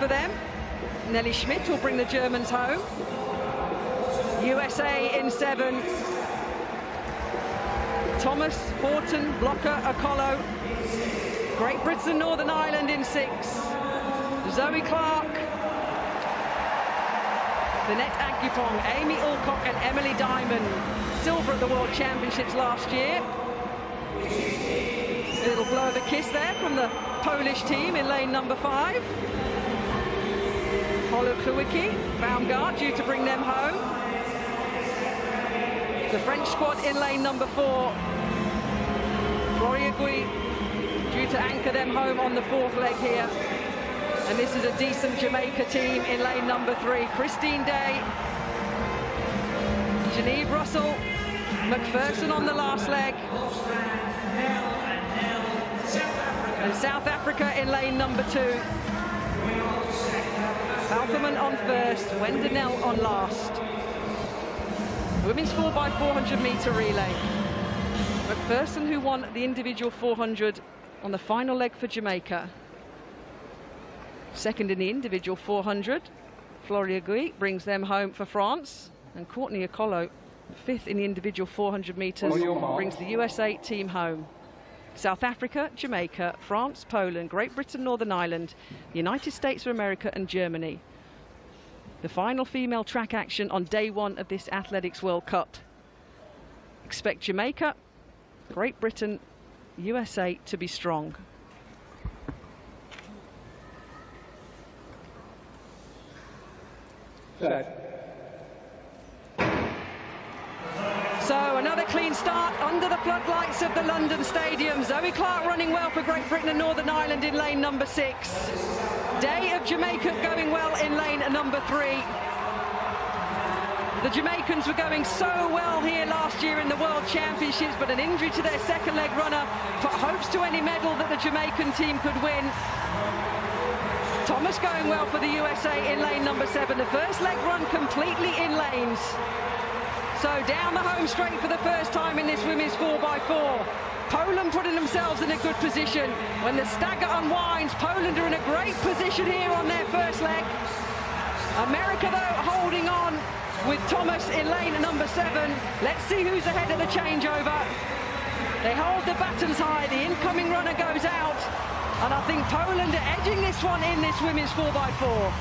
for them. Nelly Schmidt will bring the Germans home. USA in 7. Thomas, Horton, Blocker, Okolo. Great Britain, Northern Ireland in 6. Zoe Clark, Vanette Agyepong, Amy Alcock and Emily Diamond. Silver at the World Championships last year. A little blow of a kiss there from the Polish team in lane number 5. Holokluicki, Baumgart due to bring them home. The French squad in lane number 4. Floriagui due to anchor them home on the 4th leg here. And this is a decent Jamaica team in lane number 3. Christine Day, Geneve Russell, McPherson on the last leg. And South Africa in lane number 2. Alferman on first, Wendenell on last. Women's 4x400 m relay. McPherson, who won the individual 400 on the final leg for Jamaica. Second in the individual 400. Floriagui brings them home for France. And Courtney Okolo, 5th in the individual 400 meters, brings the USA team home. South Africa, Jamaica, France, Poland, Great Britain, Northern Ireland, the United States of America and Germany. The final female track action on day 1 of this Athletics World Cup. Expect Jamaica, Great Britain, USA to be strong. Set. So another clean start under the floodlights of the London Stadium. Zoe Clark running well for Great Britain and Northern Ireland in lane number 6. Day of Jamaica going well in lane number 3. The Jamaicans were going so well here last year in the World Championships, but an injury to their second leg runner put hopes to any medal that the Jamaican team could win. Thomas going well for the USA in lane number 7. The first leg run completely in lanes. So down the home straight for the first time in this women's 4x4. Poland putting themselves in a good position. When the stagger unwinds, Poland are in a great position here on their first leg. America, though, holding on with Thomas in lane number 7. Let's see who's ahead of the changeover. They hold the battens high. The incoming runner goes out. And I think Poland are edging this one in this women's 4x4.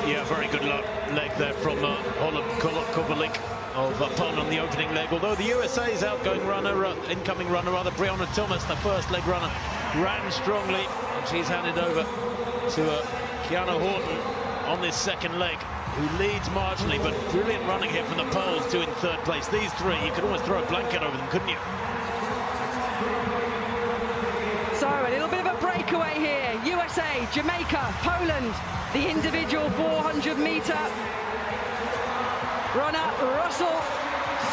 Yeah, very good leg there from Kovalik of Poland on the opening leg. Although the USA's outgoing runner, incoming runner rather, Breonna Thomas, the first leg runner, ran strongly, and she's handed over to Kiana Horton on this second leg, who leads marginally, but brilliant running here from the Poles, 2 in 3rd place. These 3, you could almost throw a blanket over them, couldn't you? So a little bit of a breakaway here. USA, Jamaica, Poland. The individual 400-meter runner, Russell,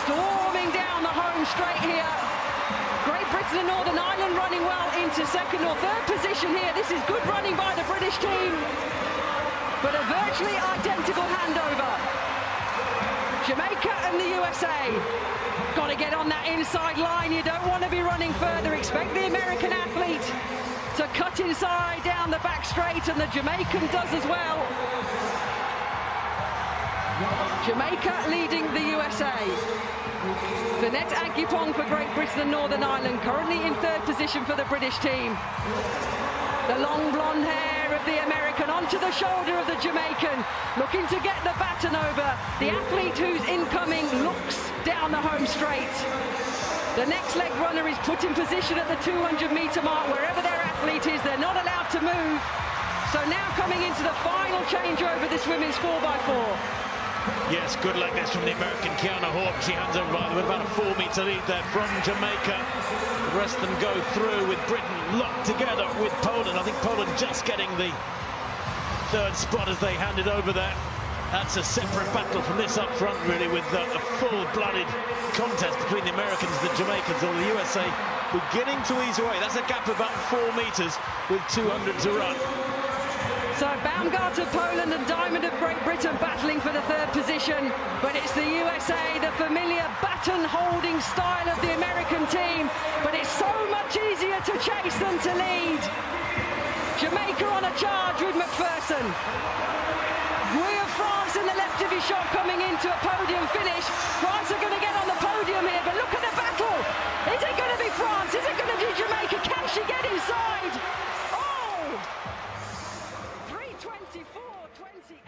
storming down the home straight here. Great Britain and Northern Ireland running well into 2nd or 3rd position here. This is good running by the British team, but a virtually identical handover. Jamaica and the USA. Got to get on that inside line. You don't want to be running further. Expect the American athlete to cut inside down the back straight, and the Jamaican does as well. Jamaica leading the USA. Vanette Agyepong for Great Britain and Northern Ireland, currently in 3rd position for the British team. The long blonde hair of the American onto the shoulder of the Jamaican, looking to get the baton over. The athlete who's incoming looks down the home straight. The next leg runner is put in position at the 200-meter mark, wherever their athlete is. They're not allowed to move. So now coming into the final changeover, this women's 4x4. Yes, good leg this from the American Kiana Horton. She hands over with about a 4-meter lead there from Jamaica. The rest of them go through with Britain locked together with Poland. I think Poland just getting the 3rd spot as they hand it over there. That's a separate battle from this up front, really, with a full-blooded contest between the Americans and the Jamaicans, or the USA beginning to ease away. That's a gap of about 4 meters with 200 to run. So Baumgart of Poland and Diamond of Great Britain battling for the 3rd position, but it's the USA, the familiar baton-holding style of the American team, but it's so much easier to chase than to lead. Jamaica on a charge with McPherson. We have France in the left of his shot coming into a podium finish. France are going to get on the podium here, but look at the battle. Is it going to be France? Is it going to be Jamaica? Can she get inside? Oh! 3:24.28.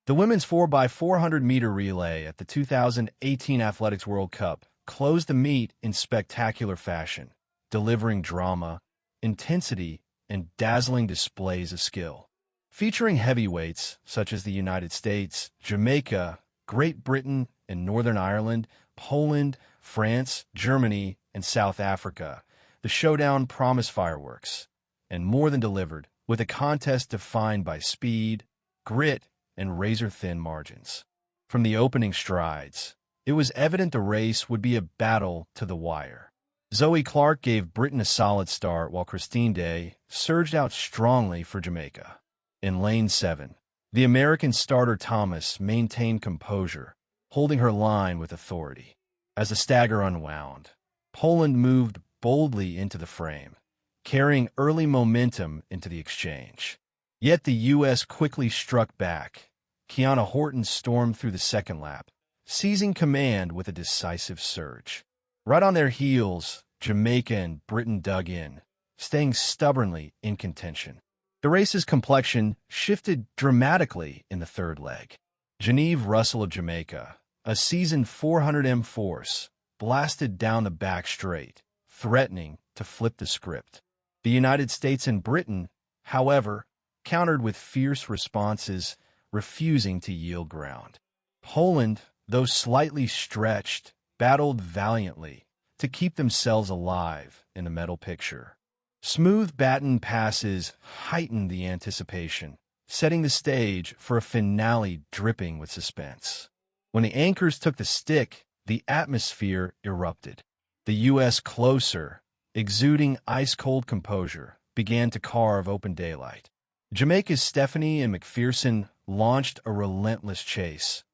The women's 4x400-meter relay at the 2018 Athletics World Cup closed the meet in spectacular fashion, delivering drama, intensity, and dazzling displays of skill. Featuring heavyweights such as the United States, Jamaica, Great Britain, and Northern Ireland, Poland, France, Germany, and South Africa, the showdown promised fireworks, and more than delivered, with a contest defined by speed, grit, and razor-thin margins. From the opening strides, it was evident the race would be a battle to the wire. Zoe Clark gave Britain a solid start, while Christine Day surged out strongly for Jamaica. In Lane 7, the American starter Thomas maintained composure, holding her line with authority. As the stagger unwound, Poland moved boldly into the frame, carrying early momentum into the exchange. Yet the U.S. quickly struck back. Kiana Horton stormed through the second lap, seizing command with a decisive surge. Right on their heels, Jamaica and Britain dug in, staying stubbornly in contention. The race's complexion shifted dramatically in the third leg. Genevieve Russell of Jamaica, a seasoned 400m force, blasted down the back straight, threatening to flip the script. The United States and Britain, however, countered with fierce responses, refusing to yield ground. Poland, though slightly stretched, battled valiantly to keep themselves alive in the medal picture. Smooth baton passes heightened the anticipation, setting the stage for a finale dripping with suspense. When the anchors took the stick, the atmosphere erupted. The U.S. closer, exuding ice-cold composure, began to carve open daylight. Jamaica's Stephanie and McPherson launched a relentless chase,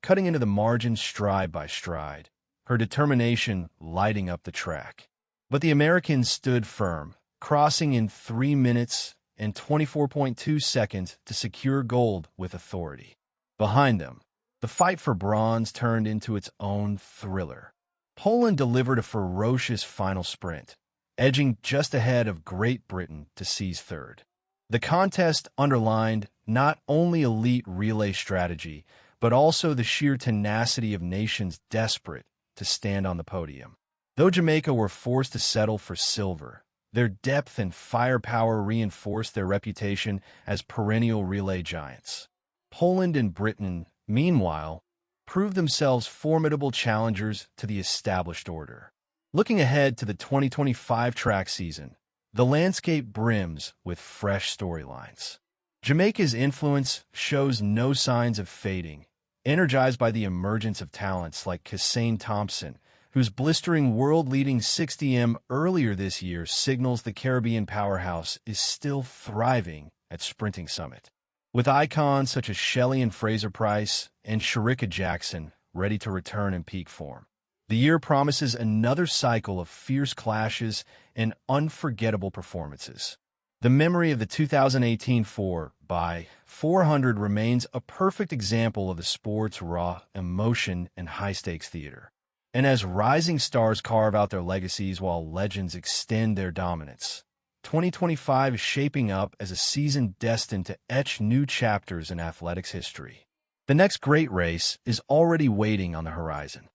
cutting into the margin stride by stride, her determination lighting up the track. But the Americans stood firm, crossing in 3 minutes and 24.2 seconds to secure gold with authority. Behind them, the fight for bronze turned into its own thriller. Poland delivered a ferocious final sprint, edging just ahead of Great Britain to seize third. The contest underlined not only elite relay strategy, but also the sheer tenacity of nations desperate to stand on the podium. Though Jamaica were forced to settle for silver, their depth and firepower reinforced their reputation as perennial relay giants. Poland and Britain, meanwhile, proved themselves formidable challengers to the established order. Looking ahead to the 2025 track season, the landscape brims with fresh storylines. Jamaica's influence shows no signs of fading, energized by the emergence of talents like Kassane Thompson, whose blistering world-leading 60m earlier this year signals the Caribbean powerhouse is still thriving at Sprinting Summit. With icons such as Shelley and Fraser-Price and Shericka Jackson ready to return in peak form, the year promises another cycle of fierce clashes and unforgettable performances. The memory of the 2018 4x400 remains a perfect example of the sport's raw emotion and high-stakes theater. And as rising stars carve out their legacies while legends extend their dominance, 2025 is shaping up as a season destined to etch new chapters in athletics history. The next great race is already waiting on the horizon.